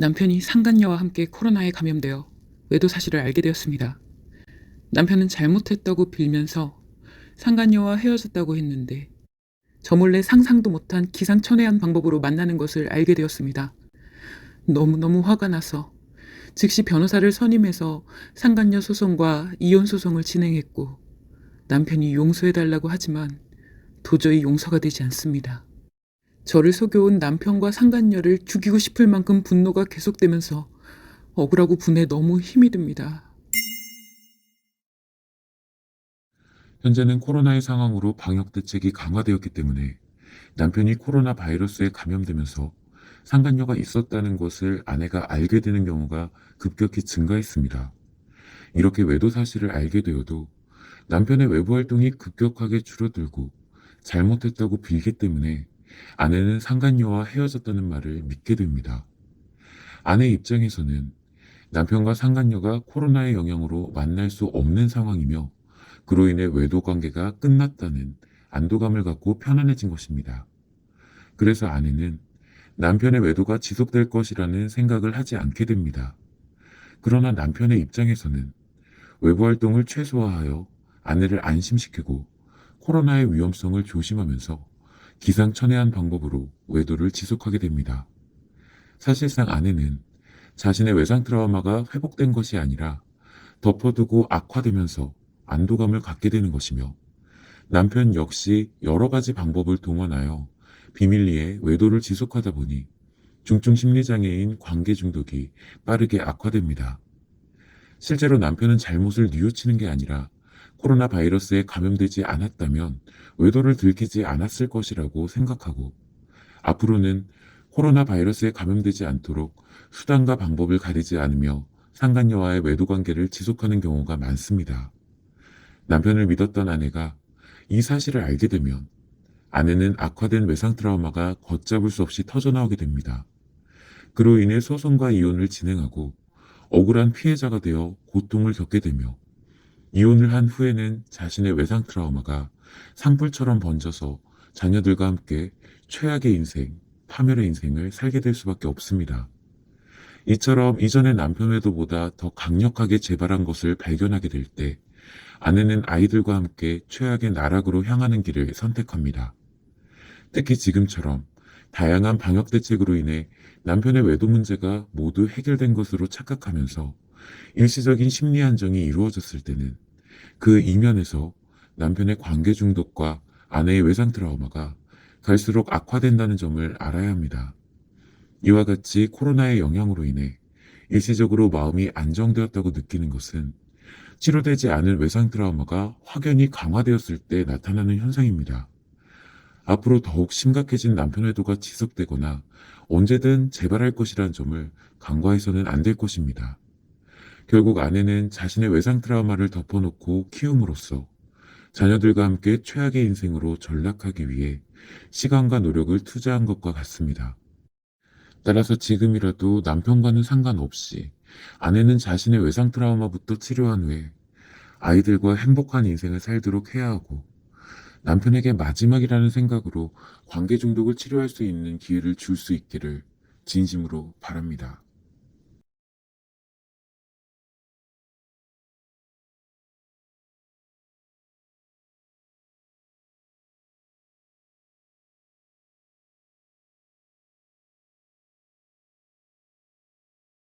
남편이 상간녀와 함께 코로나에 감염되어 외도 사실을 알게 되었습니다. 남편은 잘못했다고 빌면서 상간녀와 헤어졌다고 했는데 저 몰래 상상도 못한 기상천외한 방법으로 만나는 것을 알게 되었습니다. 너무너무 화가 나서 즉시 변호사를 선임해서 상간녀 소송과 이혼 소송을 진행했고 남편이 용서해달라고 하지만 도저히 용서가 되지 않습니다. 저를 속여온 남편과 상간녀를 죽이고 싶을 만큼 분노가 계속되면서 억울하고 분에 너무 힘이 듭니다. 현재는 코로나의 상황으로 방역 대책이 강화되었기 때문에 남편이 코로나 바이러스에 감염되면서 상간녀가 있었다는 것을 아내가 알게 되는 경우가 급격히 증가했습니다. 이렇게 외도 사실을 알게 되어도 남편의 외부 활동이 급격하게 줄어들고 잘못했다고 빌기 때문에 아내는 상간녀와 헤어졌다는 말을 믿게 됩니다. 아내 입장에서는 남편과 상간녀가 코로나의 영향으로 만날 수 없는 상황이며 그로 인해 외도 관계가 끝났다는 안도감을 갖고 편안해진 것입니다. 그래서 아내는 남편의 외도가 지속될 것이라는 생각을 하지 않게 됩니다. 그러나 남편의 입장에서는 외부 활동을 최소화하여 아내를 안심시키고 코로나의 위험성을 조심하면서 기상천외한 방법으로 외도를 지속하게 됩니다. 사실상 아내는 자신의 외상 트라우마가 회복된 것이 아니라 덮어두고 악화되면서 안도감을 갖게 되는 것이며 남편 역시 여러 가지 방법을 동원하여 비밀리에 외도를 지속하다 보니 중증 심리장애인 관계 중독이 빠르게 악화됩니다. 실제로 남편은 잘못을 뉘우치는 게 아니라 코로나 바이러스에 감염되지 않았다면 외도를 들키지 않았을 것이라고 생각하고 앞으로는 코로나 바이러스에 감염되지 않도록 수단과 방법을 가리지 않으며 상간녀와의 외도 관계를 지속하는 경우가 많습니다. 남편을 믿었던 아내가 이 사실을 알게 되면 아내는 악화된 외상 트라우마가 걷잡을 수 없이 터져나오게 됩니다. 그로 인해 소송과 이혼을 진행하고 억울한 피해자가 되어 고통을 겪게 되며 이혼을 한 후에는 자신의 외상 트라우마가 산불처럼 번져서 자녀들과 함께 최악의 인생, 파멸의 인생을 살게 될 수밖에 없습니다. 이처럼 이전의 남편 외도보다 더 강력하게 재발한 것을 발견하게 될 때 아내는 아이들과 함께 최악의 나락으로 향하는 길을 선택합니다. 특히 지금처럼 다양한 방역 대책으로 인해 남편의 외도 문제가 모두 해결된 것으로 착각하면서 일시적인 심리 안정이 이루어졌을 때는 그 이면에서 남편의 관계 중독과 아내의 외상 트라우마가 갈수록 악화된다는 점을 알아야 합니다. 이와 같이 코로나의 영향으로 인해 일시적으로 마음이 안정되었다고 느끼는 것은 치료되지 않은 외상 트라우마가 확연히 강화되었을 때 나타나는 현상입니다. 앞으로 더욱 심각해진 남편 외도가 지속되거나 언제든 재발할 것이라는 점을 간과해서는 안 될 것입니다. 결국 아내는 자신의 외상 트라우마를 덮어놓고 키움으로써 자녀들과 함께 최악의 인생으로 전락하기 위해 시간과 노력을 투자한 것과 같습니다. 따라서 지금이라도 남편과는 상관없이 아내는 자신의 외상 트라우마부터 치료한 후에 아이들과 행복한 인생을 살도록 해야 하고 남편에게 마지막이라는 생각으로 관계 중독을 치료할 수 있는 기회를 줄 수 있기를 진심으로 바랍니다.